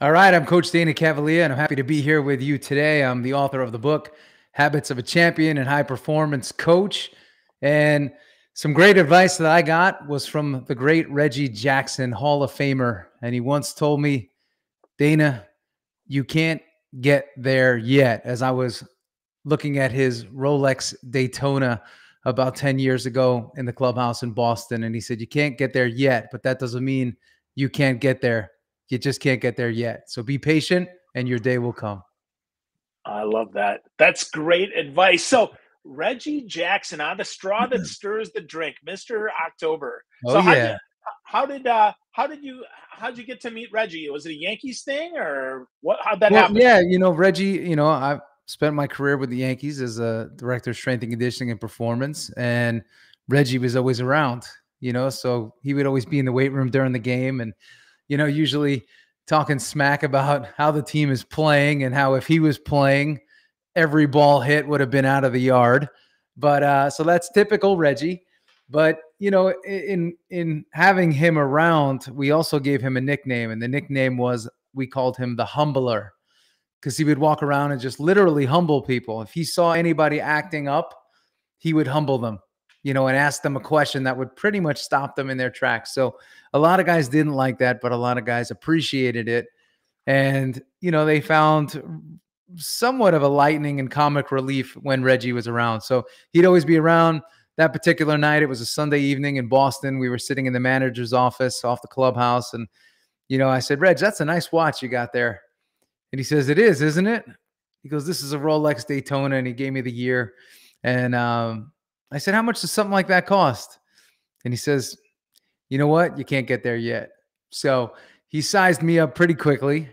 All right, I'm Coach Dana Cavalea, and I'm happy to be here with you today. I'm the author of the book, Habits of a Champion and High Performance Coach. And some great advice that I got was from the great Reggie Jackson, Hall of Famer. And he once told me, Dana, you can't get there yet. As I was looking at his Rolex Daytona about 10 years ago in the clubhouse in Boston. And he said, you can't get there yet, but that doesn't mean you can't get there. You just can't get there yet. So be patient and your day will come. I love that. That's great advice. So Reggie Jackson on the straw that stirs the drink, Mr. October. Oh, So yeah. how did you get to meet Reggie? Was it a Yankees thing or what? How'd that Well, happen? yeah, Reggie, I've spent my career with the Yankees as a director of strength and conditioning and performance. And Reggie was always around, so he would always be in the weight room during the game. And usually talking smack about how the team is playing and how if he was playing, every ball hit would have been out of the yard. But so that's typical Reggie. But in having him around, we also gave him a nickname, and the nickname was we called him the Humbler because he would walk around and just literally humble people. If he saw anybody acting up, he would humble them, and ask them a question that would pretty much stop them in their tracks. So a lot of guys didn't like that, but a lot of guys appreciated it. And, they found somewhat of a lightning and comic relief when Reggie was around. So he'd always be around. That particular night, it was a Sunday evening in Boston. We were sitting in the manager's office off the clubhouse. And, I said, Reg, that's a nice watch you got there. And he says, it is, isn't it? He goes, this is a Rolex Daytona. And he gave me the year. And I said, how much does something like that cost? And he says, you know what? You can't get there yet. So he sized me up pretty quickly.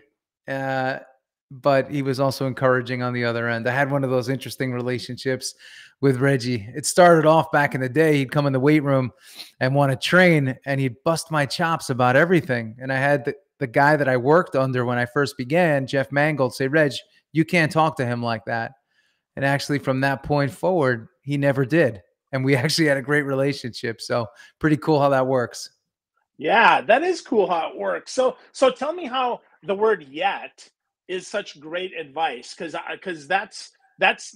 But he was also encouraging on the other end. I had one of those interesting relationships with Reggie. It started off back in the day. He'd come in the weight room and want to train, and he'd bust my chops about everything. And I had the guy that I worked under when I first began, Jeff Mangold, say, Reg, you can't talk to him like that. And actually from that point forward, he never did. And we actually had a great relationship. So pretty cool how that works. Yeah, that is cool how it works. So tell me how the word yet is such great advice because that's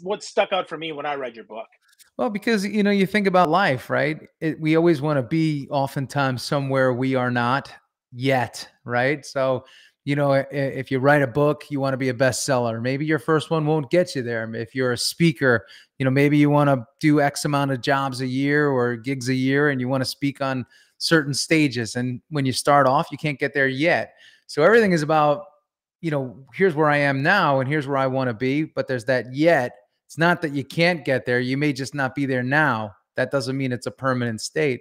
what stuck out for me when I read your book. Well, because, you think about life, right? We always want to be oftentimes somewhere we are not yet, right? So, if you write a book, you want to be a bestseller. Maybe your first one won't get you there. If you're a speaker, maybe you want to do X amount of jobs a year or gigs a year, and you want to speak on certain stages. And when you start off, you can't get there yet. So everything is about, here's where I am now and here's where I want to be. But there's that yet. It's not that you can't get there. You may just not be there now. That doesn't mean it's a permanent state.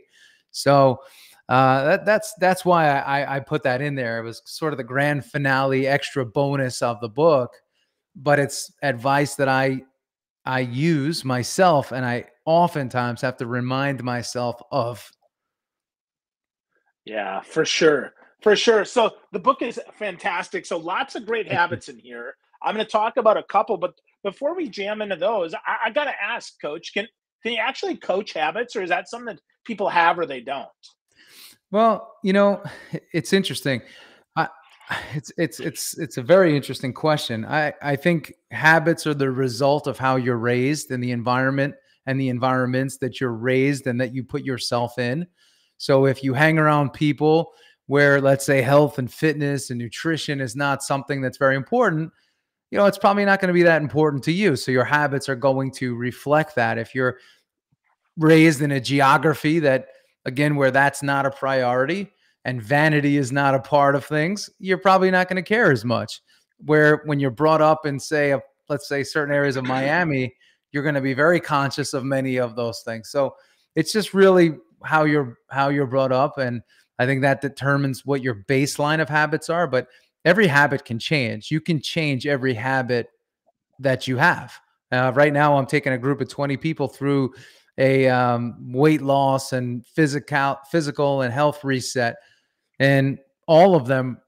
So that's why I put that in there. It was sort of the grand finale, extra bonus of the book, but it's advice that I use myself, and I oftentimes have to remind myself of. Yeah, for sure. For sure. So the book is fantastic. So lots of great habits in here. I'm going to talk about a couple, but before we jam into those, I got to ask, Coach, can you actually coach habits, or is that something that people have or they don't? Well, it's interesting. I, it's a very interesting question. I think habits are the result of how you're raised and the environment and the environments that you're raised and that you put yourself in. So if you hang around people where, let's say, health and fitness and nutrition is not something that's very important, it's probably not going to be that important to you. So your habits are going to reflect that. If you're raised in a geography that, again, where that's not a priority and vanity is not a part of things, you're probably not going to care as much. Where when you're brought up in, say, let's say certain areas of Miami, you're going to be very conscious of many of those things. So it's just really how you're brought up. And I think that determines what your baseline of habits are. But every habit can change. You can change every habit that you have. Right now, I'm taking a group of 20 people through a weight loss and physical and health reset. And all of them,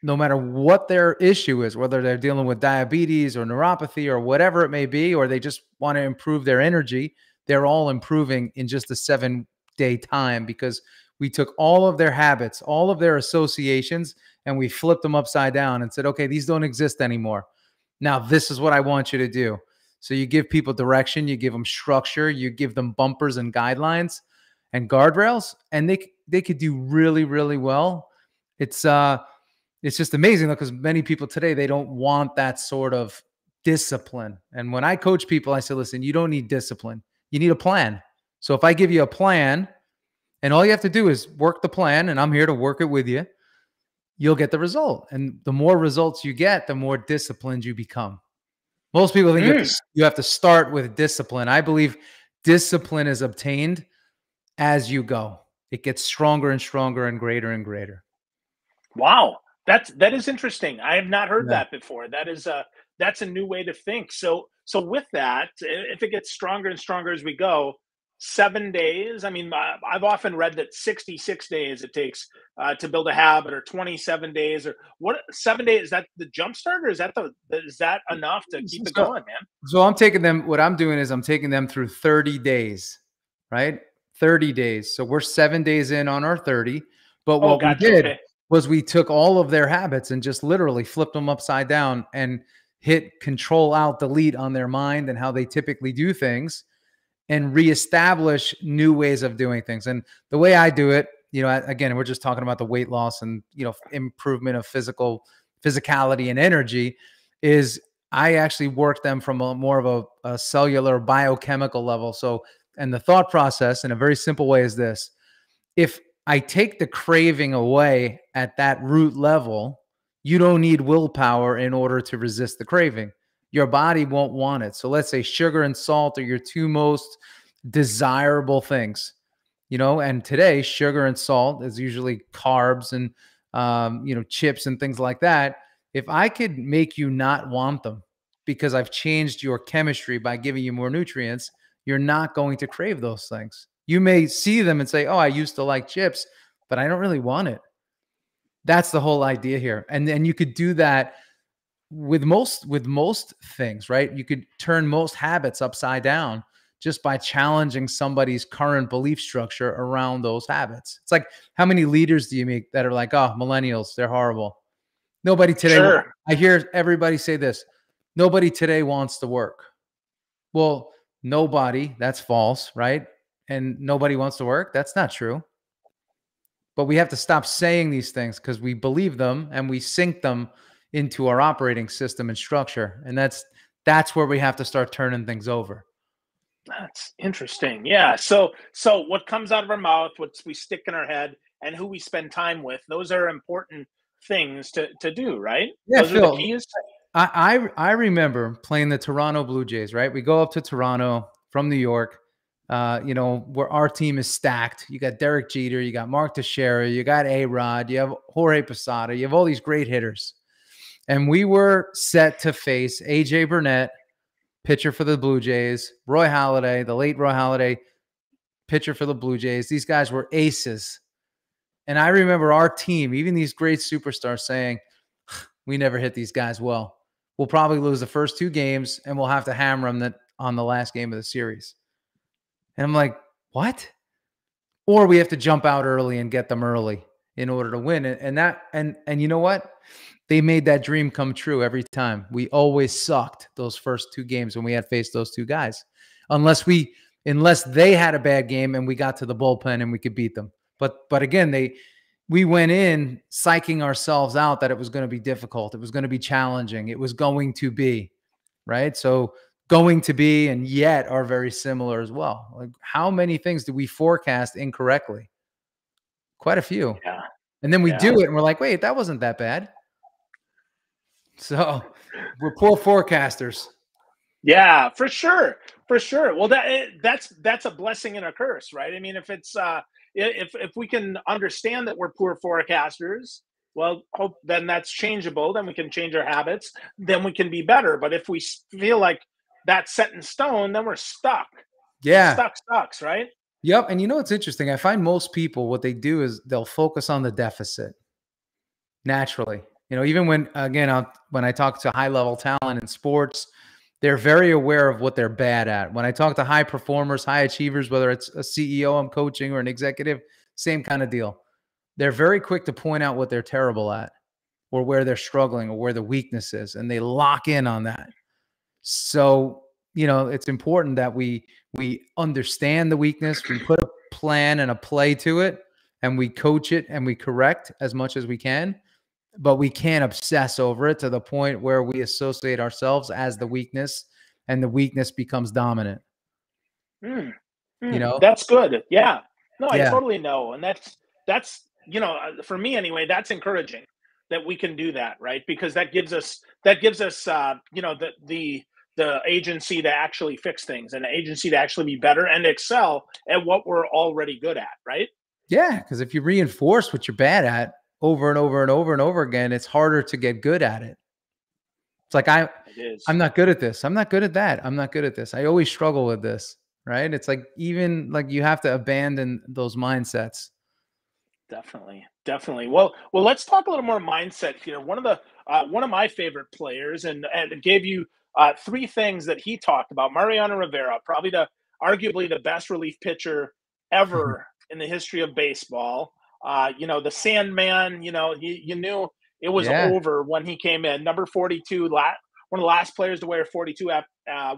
no matter what their issue is, whether they're dealing with diabetes or neuropathy or whatever it may be, or they just want to improve their energy, they're all improving in just a 7-day time because we took all of their habits, all of their associations, and we flipped them upside down and said, okay, these don't exist anymore. Now, this is what I want you to do. So you give people direction, you give them structure, you give them bumpers and guidelines and guardrails, and they could do really, really well. It's just amazing because many people today, they don't want that sort of discipline. And when I coach people, I say, listen, you don't need discipline. You need a plan. So if I give you a plan and all you have to do is work the plan, and I'm here to work it with you, you'll get the result. And the more results you get, the more disciplined you become. Most people think you have to start with discipline. I believe discipline is obtained as you go. It gets stronger and stronger and greater. Wow. That is interesting. I have not heard that before. That's a new way to think. So with that, if it gets stronger and stronger as we go, 7 days. I mean, I've often read that 66 days it takes to build a habit, or 27 days, or what? 7 days, is that the jump start, or is that enough to keep it going, man? So I'm taking them. What I'm doing is I'm taking them through 30 days, right? 30 days. So we're 7 days in on our 30. But what we did was we took all of their habits and just literally flipped them upside down and hit Control Alt Delete on their mind and how they typically do things, and reestablish new ways of doing things. And the way I do it, again, we're just talking about the weight loss and, improvement of physicality and energy, is I actually work them from more of a cellular biochemical level. So, and the thought process in a very simple way is this: if I take the craving away at that root level, you don't need willpower in order to resist the craving. Your body won't want it. So let's say sugar and salt are your two most desirable things, and today sugar and salt is usually carbs and, chips and things like that. If I could make you not want them because I've changed your chemistry by giving you more nutrients, you're not going to crave those things. You may see them and say, oh, I used to like chips, but I don't really want it. That's the whole idea here. And then you could do that with most things, right? You could turn most habits upside down just by challenging somebody's current belief structure around those habits. It's like, how many leaders do you meet that are like, oh, millennials, they're horrible? Nobody today. Sure. I hear everybody say this: nobody today wants to work. Well, nobody, that's false, right? And nobody wants to work, that's not true. But we have to stop saying these things because we believe them and we sync them into our operating system and structure. And that's where we have to start turning things over. That's interesting. Yeah. So what comes out of our mouth, what we stick in our head, and who we spend time with, those are important things to do, right? Yeah, those Phil, are the keys. I remember playing the Toronto Blue Jays, right? We go up to Toronto from New York, where our team is stacked. You got Derek Jeter, you got Mark Teixeira, you got A-Rod, you have Jorge Posada, you have all these great hitters. And we were set to face A.J. Burnett, pitcher for the Blue Jays, Roy Halladay, the late Roy Halladay, pitcher for the Blue Jays. These guys were aces. And I remember our team, even these great superstars, saying, we never hit these guys well. We'll probably lose the first 2 games, and we'll have to hammer them on the last game of the series. And I'm like, what? Or we have to jump out early and get them early in order to win. And you know what? They made that dream come true every time. We always sucked those first 2 games when we had faced those 2 guys, unless they had a bad game and we got to the bullpen and we could beat them. But again, we went in psyching ourselves out that it was going to be difficult. It was going to be challenging. It was going to be, right? So going to be and yet are very similar as well. Like, how many things do we forecast incorrectly? Quite a few. Yeah. And then we do it and we're like, wait, that wasn't that bad. So we're poor forecasters. Yeah, for sure. For sure. Well, that's a blessing and a curse, right? I mean, if it's if we can understand that we're poor forecasters, well, then that's changeable. Then we can change our habits. Then we can be better. But if we feel like that's set in stone, then we're stuck. Yeah. Stuck sucks, right? Yep. And it's interesting. I find most people, what they do is they'll focus on the deficit naturally. Even when I talk to high-level talent in sports, they're very aware of what they're bad at. When I talk to high performers, high achievers, whether it's a CEO I'm coaching or an executive, same kind of deal. They're very quick to point out what they're terrible at. or where they're struggling or where the weakness is, and they lock in on that. So, it's important that we understand the weakness, we put a plan and a play to it, and we coach it and we correct as much as we can, but we can't obsess over it to the point where we associate ourselves as the weakness and the weakness becomes dominant. That's good. Yeah. No, I Yeah. totally know. And that's, for me anyway, that's encouraging that we can do that, right? Because that gives us, the agency to actually fix things and the agency to actually be better and excel at what we're already good at, right? Yeah. Because if you reinforce what you're bad at over and over and over and over again, it's harder to get good at it. It's like, I'm not good at this. I'm not good at that. I'm not good at this. I always struggle with this, right? It's like, even like you have to abandon those mindsets. Definitely. Well, let's talk a little more mindset here. One of my favorite players, and gave you three things that he talked about. Mariano Rivera, probably arguably the best relief pitcher ever in the history of baseball. The Sandman. You knew it was over when he came in. Number 42, one of the last players to wear 42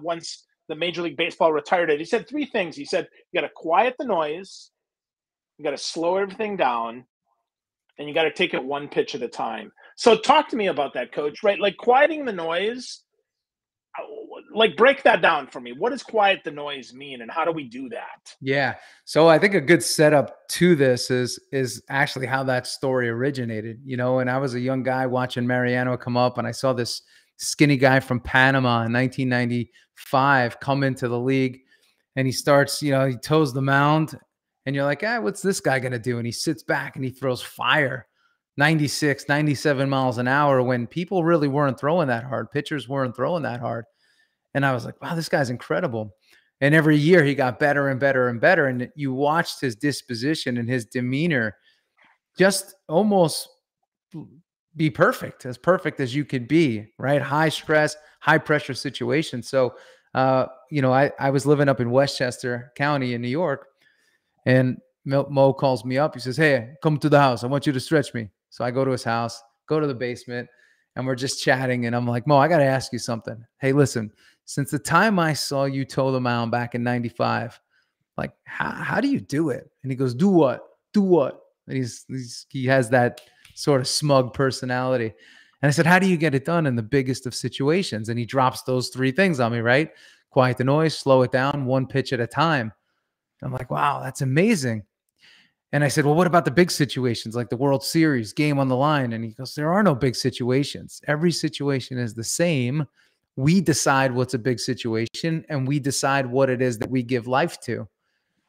once the Major League Baseball retired it. He said three things. He said, you got to quiet the noise, you got to slow everything down, and you got to take it one pitch at a time. So talk to me about that, Coach, right? Like quieting the noise, like break that down for me. What does quiet the noise mean and how do we do that? Yeah. So I think a good setup to this is actually how that story originated, and I was a young guy watching Mariano come up, and I saw this skinny guy from Panama in 1995 come into the league, and he starts, he toes the mound, and you're like, what's this guy going to do? And he sits back and he throws fire, 96, 97 miles an hour, when people really weren't throwing that hard. Pitchers weren't throwing that hard. And I was like, wow, this guy's incredible. And every year he got better and better and better. And you watched his disposition and his demeanor just almost be perfect as you could be, right? High stress, high pressure situation. So, I was living up in Westchester County in New York, and Mo calls me up. He says, hey, come to the house. I want you to stretch me. So I go to his house, go to the basement, and we're just chatting. And I'm like, Mo, I got to ask you something. Hey, listen, since the time I saw you toe the mound back in 95, like, how do you do it? And he goes, do what? Do what? And he has that sort of smug personality. And I said, how do you get it done in the biggest of situations? And he drops those three things on me, right? Quiet the noise, slow it down, one pitch at a time. I'm like, wow, that's amazing. And I said, well, what about the big situations like the World Series, game on the line? And he goes, there are no big situations. Every situation is the same. We decide what's a big situation, and we decide what it is that we give life to.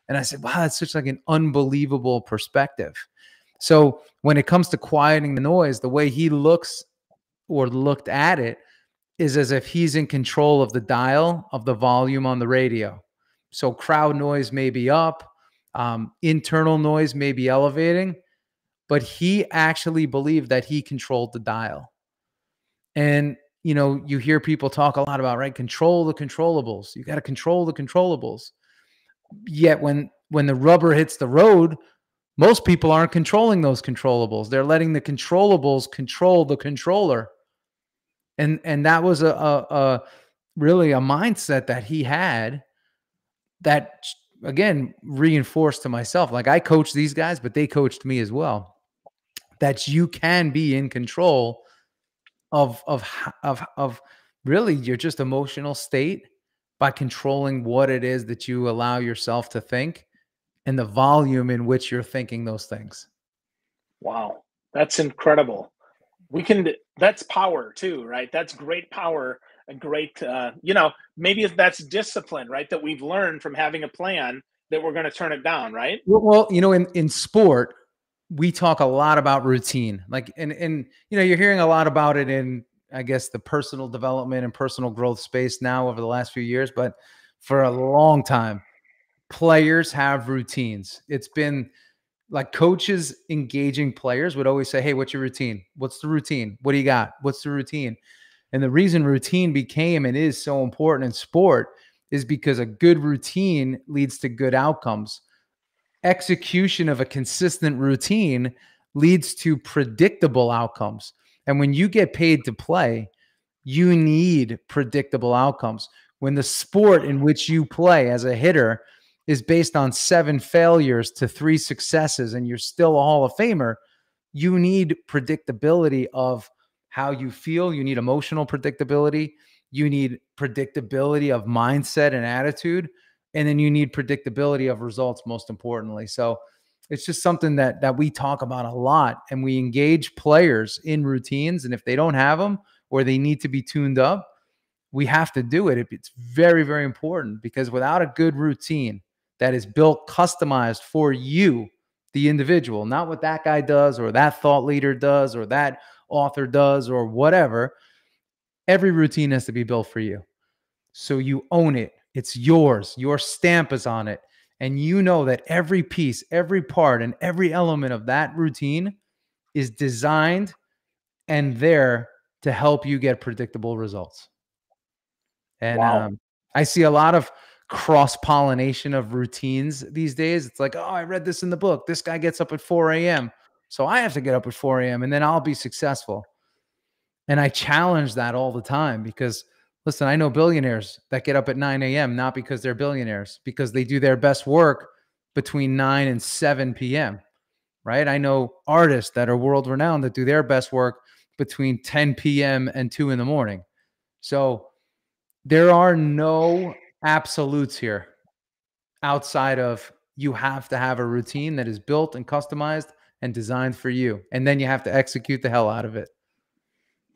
And I said, wow, that's such like an unbelievable perspective. So when it comes to quieting the noise, the way he looks or looked at it is as if he's in control of the dial of the volume on the radio. So crowd noise may be up, internal noise may be elevating, but he actually believed that he controlled the dial. And, you hear people talk a lot about, right, control the controllables. You got to control the controllables. Yet when the rubber hits the road, most people aren't controlling those controllables. They're letting the controllables control the controller. And that was a really a mindset that he had that, again, reinforced to myself. Like, I coach these guys, but they coached me as well, that you can be in control of really your just emotional state by controlling what it is that you allow yourself to think and the volume in which you're thinking those things. Wow. That's incredible. That's power too, right? That's great power, a great, maybe that's discipline, right? That we've learned from having a plan that we're going to turn it down, right? Well, in sport, we talk a lot about routine, like, and you're hearing a lot about it in, I guess, the personal development and personal growth space now over the last few years. But for a long time, players have routines. It's been like coaches engaging players would always say, hey, what's your routine? What's the routine? What do you got? What's the routine? And the reason routine became and is so important in sport is because a good routine leads to good outcomes. Execution of a consistent routine leads to predictable outcomes. And when you get paid to play, you need predictable outcomes. When the sport in which you play as a hitter is based on 7 failures to 3 successes and you're still a Hall of Famer, you need predictability of how you feel. You need emotional predictability. You need predictability of mindset and attitude. And then you need predictability of results, most importantly. So it's just something that we talk about a lot, and we engage players in routines. And if they don't have them or they need to be tuned up, we have to do it. It's very, very important, because without a good routine that is built, customized for you, the individual, not what that guy does or that thought leader does or that author does or whatever, every routine has to be built for you. So you own it. It's yours. Your stamp is on it. And you know that every piece, every part, and every element of that routine is designed and there to help you get predictable results. And Wow. I see a lot of cross-pollination of routines these days. It's like, oh, I read this in the book. This guy gets up at 4 a.m. So I have to get up at 4 a.m. and then I'll be successful. And I challenge that all the time, because listen, I know billionaires that get up at 9 a.m. not because they're billionaires, because they do their best work between 9 and 7 p.m. Right? I know artists that are world renowned that do their best work between 10 p.m. and 2 in the morning. So there are no absolutes here outside of you have to have a routine that is built and customized and designed for you. And then you have to execute the hell out of it.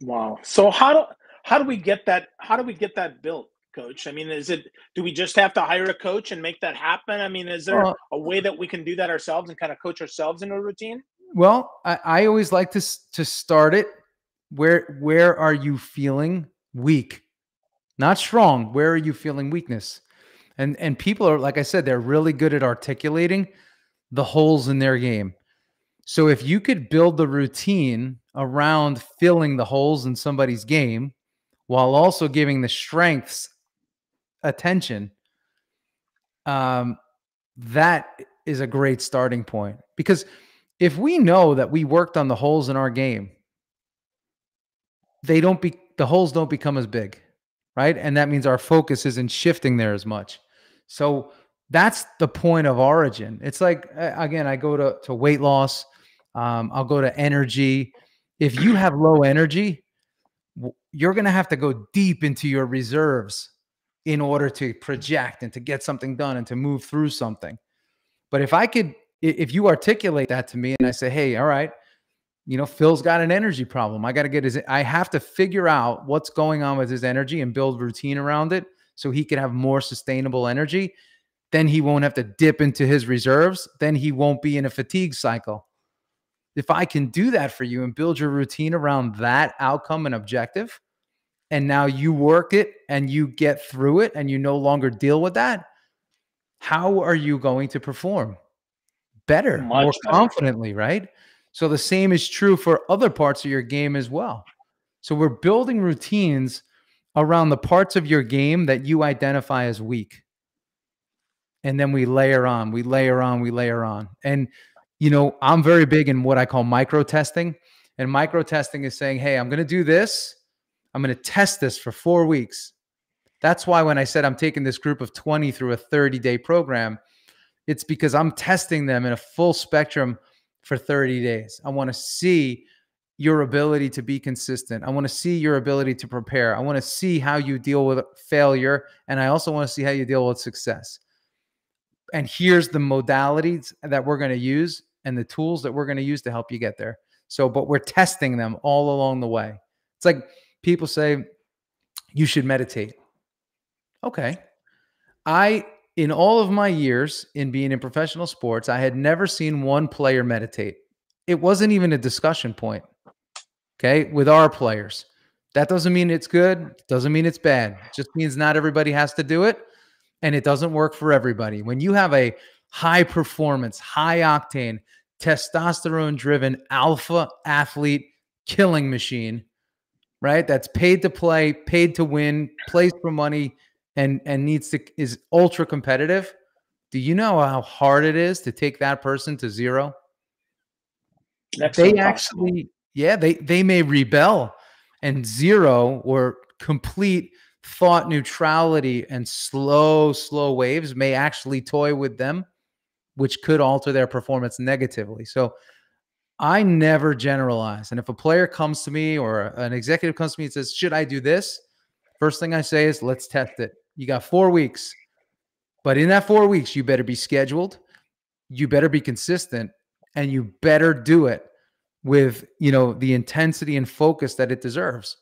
Wow. So how do we get that? How do we get that built, Coach? I mean, do we just have to hire a coach and make that happen? I mean, is there Well, a way that we can do that ourselves and kind of coach ourselves into a routine? I always like to start it. Where are you feeling weak? Not strong. Where are you feeling weakness? And people are, like I said, they're really good at articulating the holes in their game. So if you could build the routine around filling the holes in somebody's game while also giving the strengths attention, that is a great starting point. Because if we know that we worked on the holes in our game, the holes don't become as big, right? And that means our focus isn't shifting there as much. So that's the point of origin. It's like, again, I go to weight loss. I'll go to energy. If you have low energy, you're going to have to go deep into your reserves in order to project and to get something done and to move through something. But if you articulate that to me and I say, hey, all right, Phil's got an energy problem. I have to figure out what's going on with his energy and build routine around it so he can have more sustainable energy. Then he won't have to dip into his reserves. Then he won't be in a fatigue cycle. If I can do that for you and build your routine around that outcome and objective, and now you work it and you get through it and you no longer deal with that, how are you going to perform? Better, more Much better. confidently, right? So the same is true for other parts of your game as well. So we're building routines around the parts of your game that you identify as weak. And then we layer on, we layer on, we layer on. And, I'm very big in what I call micro testing. And micro testing is saying, hey, I'm going to do this. I'm going to test this for 4 weeks. That's why when I said I'm taking this group of 20 through a 30-day program, it's because I'm testing them in a full spectrum for 30 days. I want to see your ability to be consistent. I want to see your ability to prepare. I want to see how you deal with failure. And I also want to see how you deal with success. And here's the modalities that we're going to use and the tools that we're going to use to help you get there. So, but we're testing them all along the way. It's like people say, you should meditate. Okay. In all of my years in being in professional sports, I had never seen one player meditate. It wasn't even a discussion point, okay, with our players. That doesn't mean it's good. It doesn't mean it's bad. It just means not everybody has to do it, and it doesn't work for everybody. When you have a high performance, high octane, testosterone-driven alpha athlete killing machine, right, that's paid to play, paid to win, plays for money, and is ultra competitive, do you know how hard it is to take that person to zero? Next to They impossible. actually Yeah, they may rebel, and zero or complete thought neutrality and slow waves may actually toy with them, which could alter their performance negatively. So I never generalize. And if a player comes to me or an executive comes to me and says, should I do this? First thing I say is, let's test it. You got 4 weeks, but in that 4 weeks, you better be scheduled. You better be consistent, and you better do it with, the intensity and focus that it deserves.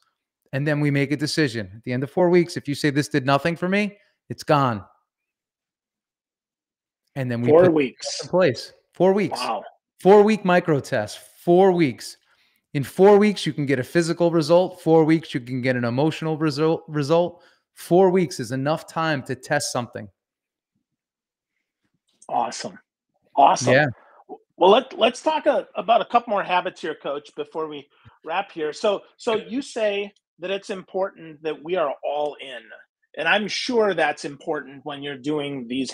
And then we make a decision at the end of 4 weeks. If you say this did nothing for me, it's gone. And then we 4 put weeks in place. 4 weeks. Wow. 4-week micro test. 4 weeks. In 4 weeks, you can get a physical result. 4 weeks, you can get an emotional result. 4 weeks is enough time to test something. Awesome. Yeah. Well, let's talk about a couple more habits here, Coach, before we wrap here. So you say that it's important that we are all in, and I'm sure that's important when you're doing these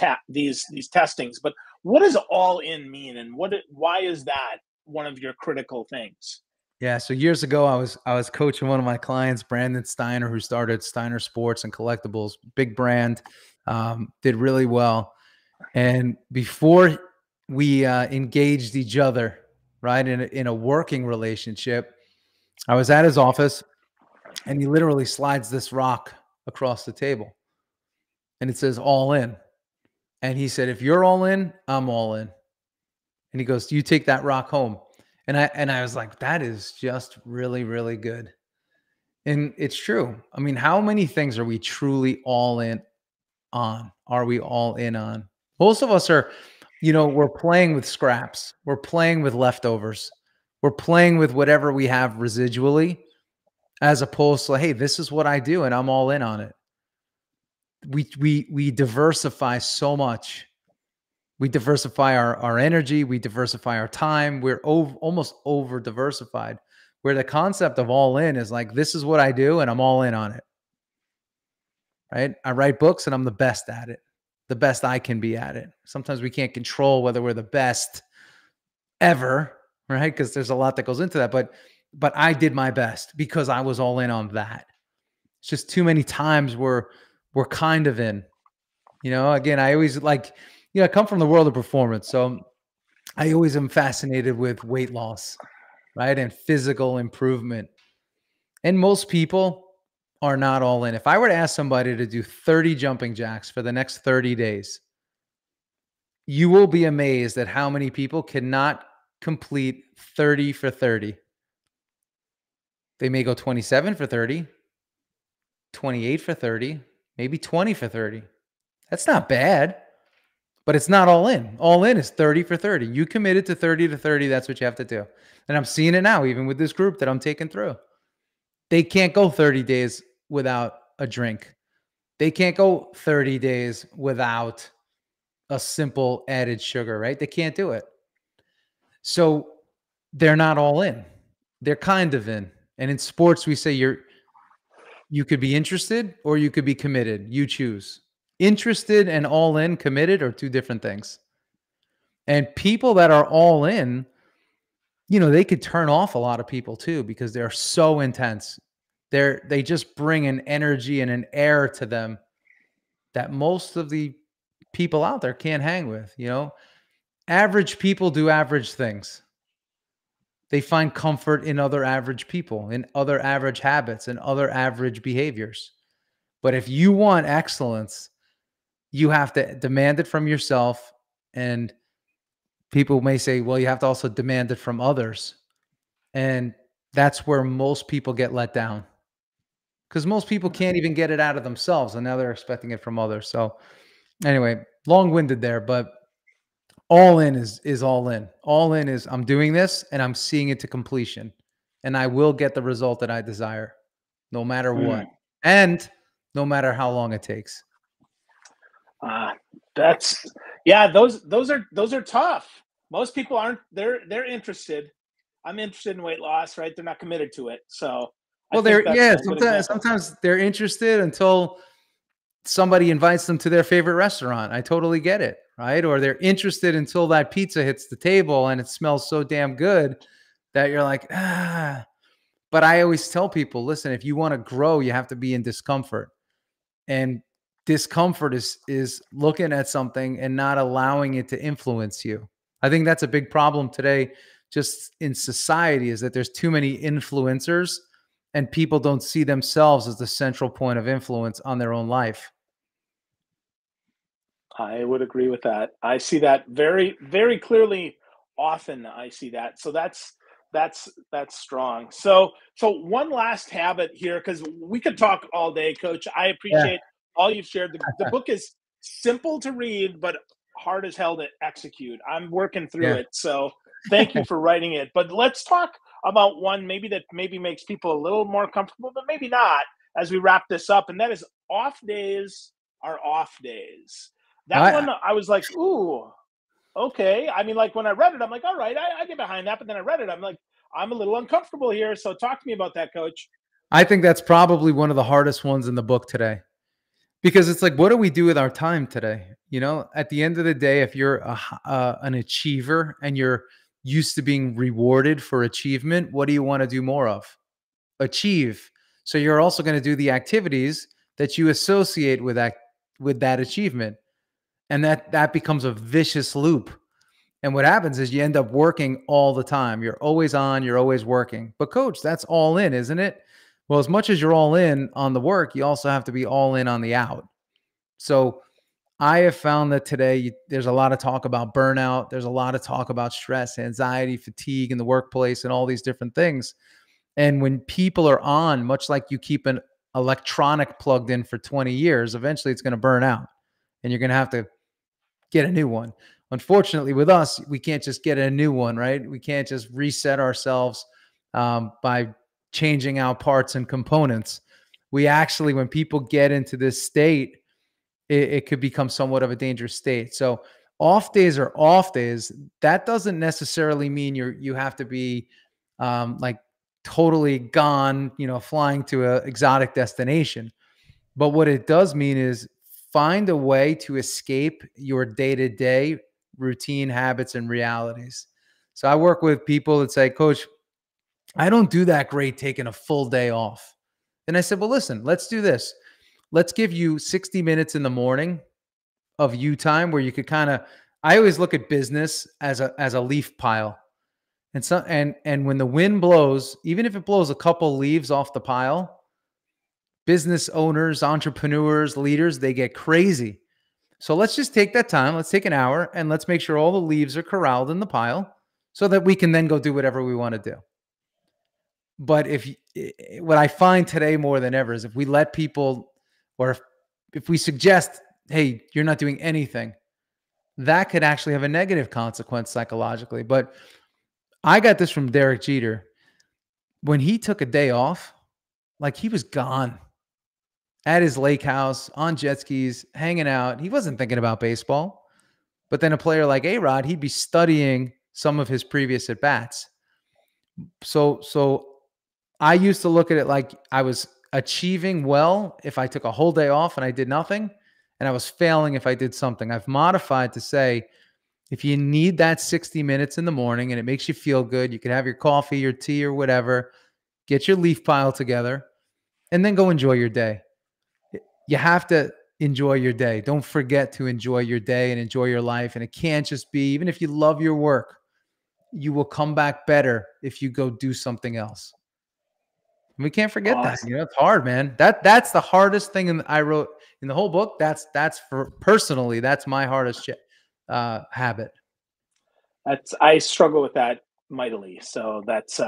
testings. But what does all in mean, and why is that one of your critical things? Yeah. So years ago, I was coaching one of my clients, Brandon Steiner, who started Steiner Sports and Collectibles, big brand, did really well. And before we engaged each other, right, in a working relationship, I was at his office, and he literally slides this rock across the table, and it says "all in." And he said, "If you're all in, I'm all in." And he goes, "You take that rock home." And I was like, that is just really, really good. And it's true. I mean, how many things are we truly all in on? Are we all in on? Most of us are, we're playing with scraps. We're playing with leftovers. We're playing with whatever we have residually, as opposed to, hey, this is what I do and I'm all in on it. We diversify so much. We diversify our energy. We diversify our time. We're almost over diversified, where the concept of all in is like, this is what I do and I'm all in on it. Right? I write books and I'm the best at it, the best I can be at it. Sometimes we can't control whether we're the best ever, right? Because there's a lot that goes into that. But I did my best because I was all in on that. It's just too many times we're kind of in. Again, I always I come from the world of performance. So I always am fascinated with weight loss, right? And physical improvement. And most people are not all in. If I were to ask somebody to do 30 jumping jacks for the next 30 days, you will be amazed at how many people cannot complete 30 for 30. They may go 27 for 30, 28 for 30, maybe 20 for 30. That's not bad, but it's not all in. All in is 30 for 30. You committed to 30 to 30. That's what you have to do. And I'm seeing it now, even with this group that I'm taking through. They can't go 30 days without a drink. They can't go 30 days without a simple added sugar, right? They can't do it. So they're not all in. They're kind of in. And in sports, we say you could be interested or you could be committed. You choose. Interested and all in, committed are two different things. And people that are all in, they could turn off a lot of people too, because they're so intense. They just bring an energy and an air to them that most of the people out there can't hang with. Average people do average things. They find comfort in other average people, in other average habits, and other average behaviors. But if you want excellence, you have to demand it from yourself. And people may say, well, you have to also demand it from others. And that's where most people get let down, because most people can't even get it out of themselves, and now they're expecting it from others. So anyway, long-winded there, but all in is all in. All in is, I'm doing this and I'm seeing it to completion, and I will get the result that I desire, no matter what, and no matter how long it takes. Those are tough. Most people aren't. They're interested. I'm interested in weight loss, right? They're not committed to it. So sometimes they're interested until somebody invites them to their favorite restaurant. I totally get it, right? Or they're interested until that pizza hits the table and it smells so damn good that you're like, but I always tell people, listen, if you want to grow, you have to be in discomfort. And discomfort is looking at something and not allowing it to influence you. I think that's a big problem today just in society, is that there's too many influencers and people don't see themselves as the central point of influence on their own life. I would agree with that. I see that very, very clearly. Often I see that. So that's strong. So one last habit here, because we could talk all day, Coach. I Yeah. appreciate all you've shared. The book is simple to read, but hard as hell to execute. I'm working through Yeah. it. So thank you for writing it. But let's talk about one maybe that maybe makes people a little more comfortable, but maybe not, as we wrap this up. And that is, off days are off days. That I, one, I was like, ooh, okay. I mean, like when I read it, I'm like, all right, I get behind that. But then I read it, I'm like, I'm a little uncomfortable here. So talk to me about that, Coach. I think that's probably one of the hardest ones in the book today, because it's like, what do we do with our time today? You know, at the end of the day, if you're an achiever and you're used to being rewarded for achievement, what do you want to do more of? Achieve. So you're also going to do the activities that you associate with that achievement, and that becomes a vicious loop. And what happens is you end up working all the time. You're always on, you're always working. But coach, that's all in, isn't it? Well, as much as you're all in on the work, you also have to be all in on the out. So I have found that today there's a lot of talk about burnout. There's a lot of talk about stress, anxiety, fatigue in the workplace, and all these different things. And when people are on, much like you keep an electronic plugged in for 20 years, eventually it's going to burn out and you're going to have to get a new one. Unfortunately, with us, we can't just get a new one, right? We can't just reset ourselves by changing out parts and components. We actually, when people get into this state, it could become somewhat of a dangerous state. So off days are off days. That doesn't necessarily mean you have to be like totally gone, flying to an exotic destination. But what it does mean is find a way to escape your day-to-day routine habits and realities. So I work with people that say, Coach, I don't do that great taking a full day off. And I said, well, listen, let's do this. Let's give you 60 minutes in the morning of you time where you could I always look at business as a leaf pile. And when the wind blows, even if it blows a couple leaves off the pile, business owners, entrepreneurs, leaders, they get crazy. So let's just take that time. Let's take an hour and let's make sure all the leaves are corralled in the pile so that we can then go do whatever we want to do. But what I find today more than ever is if we let people, or if we suggest, hey, you're not doing anything, that could actually have a negative consequence psychologically. But I got this from Derek Jeter. When he took a day off, like he was gone at his lake house on jet skis, hanging out. He wasn't thinking about baseball. But then a player like A-Rod, he'd be studying some of his previous at-bats. So I used to look at it like I was achieving well if I took a whole day off and I did nothing, and I was failing if I did something. I've modified to say, if you need that 60 minutes in the morning and it makes you feel good, you can have your coffee, your tea, or whatever, get your leaf pile together, and then go enjoy your day. You have to enjoy your day. Don't forget to enjoy your day and enjoy your life. And it can't just be, even if you love your work, you will come back better if you go do something else. And we can't forget that. Awesome. It's hard, man. That's the hardest thing I wrote in the whole book. That's for personally, that's my hardest habit. I struggle with that mightily. So that's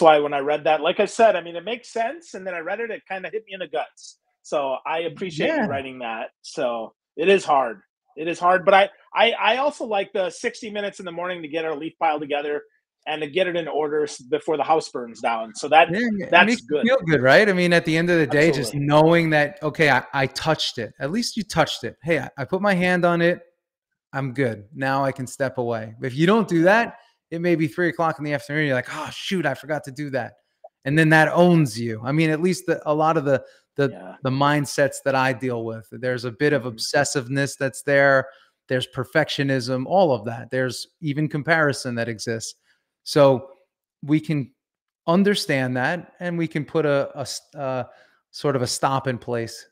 why when I read that, like I said, I mean, it makes sense. And then I read it, it kind of hit me in the guts. So I appreciate you Yeah. writing that. So it is hard. It is hard. But I also like the 60 minutes in the morning to get our leaf pile together and to get it in order before the house burns down. So Yeah, it that's makes you good. feel good, right? I mean, at the end of the day, just Absolutely. knowing that, okay, I touched it. At least you touched it. Hey, I put my hand on it. I'm good. Now I can step away. If you don't do that, it may be 3 o'clock in the afternoon. You're like, oh shoot, I forgot to do that. And then that owns you. I mean, at least a lot of the Yeah. mindsets that I deal with, there's a bit of obsessiveness that's there. There's perfectionism, all of that. There's even comparison that exists. So we can understand that, and we can put a sort of a stop in place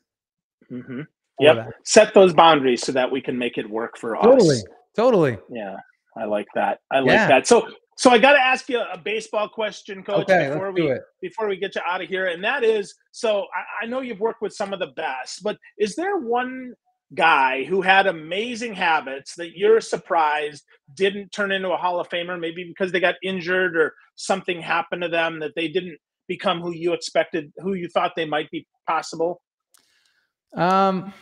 Mm-hmm. for Yep. that. Set those boundaries so that we can make it work for Totally. us. Totally. Yeah. I like that. I like Yeah. that. So I got to ask you a baseball question, Coach, Okay, let's do it. before we get you out of here. And that is, so I know you've worked with some of the best, but is there one guy who had amazing habits that you're surprised didn't turn into a Hall of Famer, maybe because they got injured or something happened to them that they didn't become who you expected, who you thought they might be possible? Um,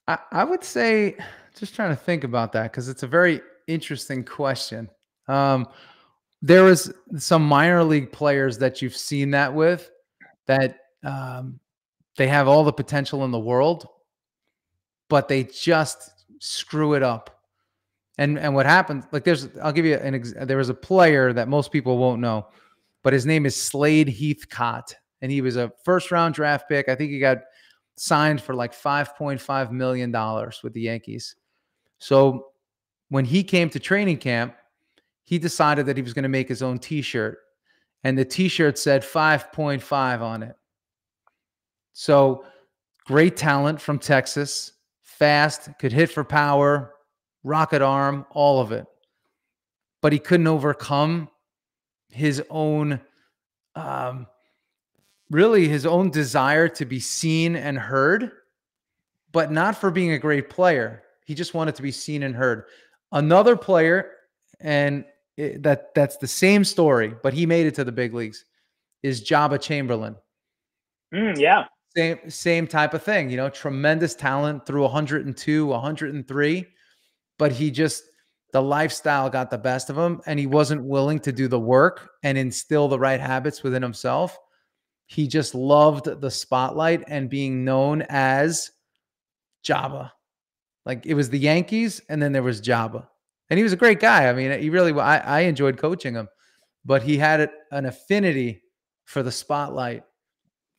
I would say, just trying to think about that because it's a very interesting question. Um, there was some minor league players that you've seen that with that they have all the potential in the world, but they just screw it up. And what happens? Like, I'll give you there was a player that most people won't know, but his name is Slade Heathcott, and he was a first round draft pick. I think he got signed for like $5.5 million with the Yankees. So when he came to training camp, he decided that he was going to make his own T-shirt, and the T-shirt said 5.5 on it. So great talent from Texas, fast, could hit for power, rocket arm, all of it. But he couldn't overcome his own, really his own desire to be seen and heard, but not for being a great player. He just wanted to be seen and heard. Another player, and that's the same story, but he made it to the big leagues, is Jabba Chamberlain. Yeah. Same type of thing, tremendous talent through 102, 103, but the lifestyle got the best of him, and he wasn't willing to do the work and instill the right habits within himself. He just loved the spotlight and being known as Jabba. Like, it was the Yankees, and then there was Jabba. And he was a great guy. I mean, I enjoyed coaching him, but he had an affinity for the spotlight,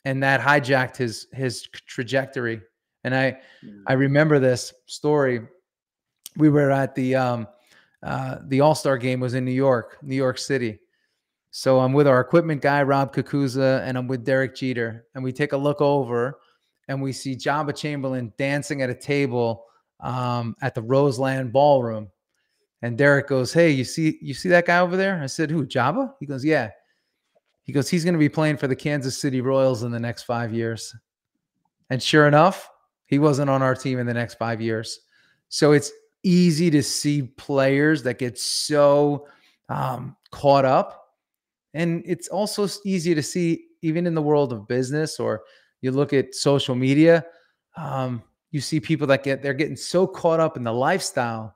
and that hijacked his trajectory. And I remember this story. We were at the All-Star game was in New York City. So I'm with our equipment guy, Rob Kakuza, and I'm with Derek Jeter. And we take a look over, and we see Jabba Chamberlain dancing at a table at the Roseland Ballroom. And Derek goes, "Hey, you see that guy over there?" I said, "Who, Jabba?" He goes, "Yeah." He goes, "He's going to be playing for the Kansas City Royals in the next 5 years." And sure enough, he wasn't on our team in the next 5 years. So it's easy to see players that get so caught up. And it's also easy to see, even in the world of business, or you look at social media, you see people that they're getting so caught up in the lifestyle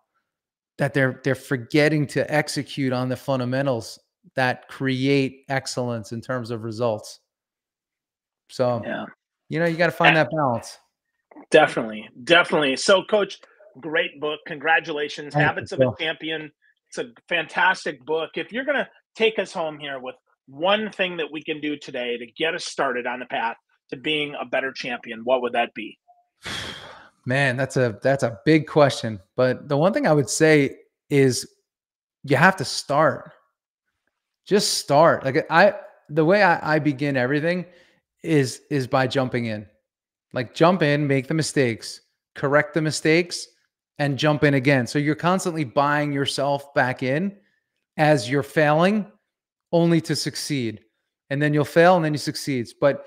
that they're forgetting to execute on the fundamentals that create excellence in terms of results. So, Yeah. you got to find that balance. Definitely. So, Coach, great book. Congratulations. Thank Habits of a you. Champion. It's a fantastic book. If you're going to take us home here with one thing that we can do today to get us started on the path to being a better champion, what would that be? Man, that's a big question. But the one thing I would say is you have to start. Just start. Like, the way I begin everything is by jumping in. Like, jump in, make the mistakes, correct the mistakes, and jump in again. So you're constantly buying yourself back in as you're failing, only to succeed. And then you'll fail, and then you succeed. But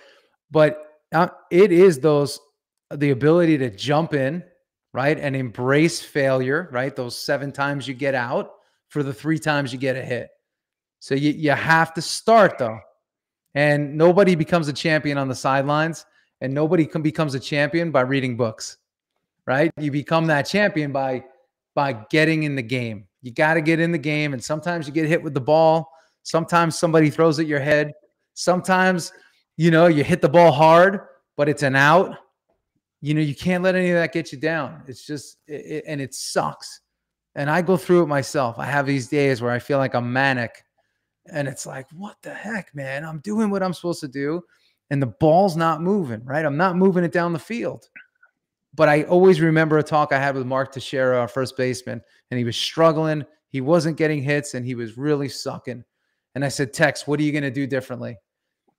it is the ability to jump in, right, and embrace failure, right? Those 7 times you get out for the 3 times you get a hit. So you have to start, though. And nobody becomes a champion on the sidelines, and nobody becomes a champion by reading books, right? You become that champion by getting in the game. You got to get in the game, and sometimes you get hit with the ball. Sometimes somebody throws at your head. Sometimes, you hit the ball hard, but it's an out. You can't let any of that get you down. It's just, and it sucks. And I go through it myself. I have these days where I feel like I'm manic, and it's like, what the heck, man? I'm doing what I'm supposed to do, and the ball's not moving, right? I'm not moving it down the field. But I always remember a talk I had with Mark Teixeira, our first baseman, and he was struggling. He wasn't getting hits, and he was really sucking. And I said, Tex, what are you going to do differently?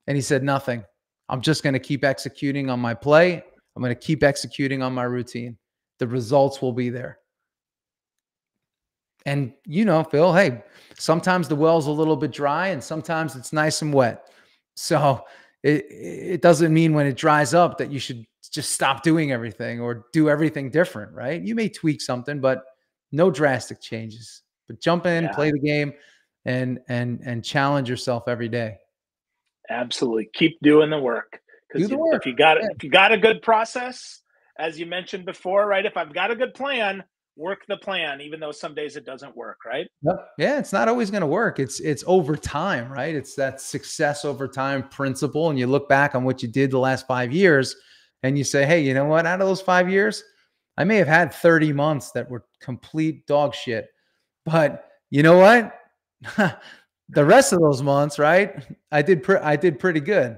And he said, nothing. I'm just going to keep executing on my play. I'm going to keep executing on my routine. The results will be there. And, you know, Phil, hey, sometimes the well's a little bit dry and sometimes it's nice and wet. So it doesn't mean when it dries up that you should just stop doing everything or do everything different, right? You may tweak something, but no drastic changes. But jump in, play the game, and challenge yourself every day. Absolutely. Keep doing the work. Because if you got a good process, as you mentioned before, right? If I've got a good plan, work the plan, even though some days it doesn't work, right? Yeah, it's not always going to work. It's over time, right? It's that success over time principle. And you look back on what you did the last 5 years and you say, hey, you know what? Out of those 5 years, I may have had 30 months that were complete dog shit. But you know what? The rest of those months, right? I did pretty good.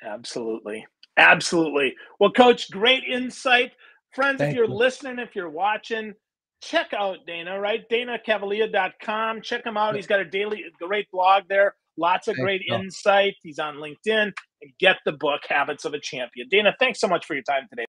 Absolutely. Absolutely. Well, Coach, great insight. Friends, if you're listening, if you're watching, check out Dana, right? DanaCavalea.com. Check him out. He's got a great blog there. Lots of great insight. He's on LinkedIn. And get the book, Habits of a Champion. Dana, thanks so much for your time today.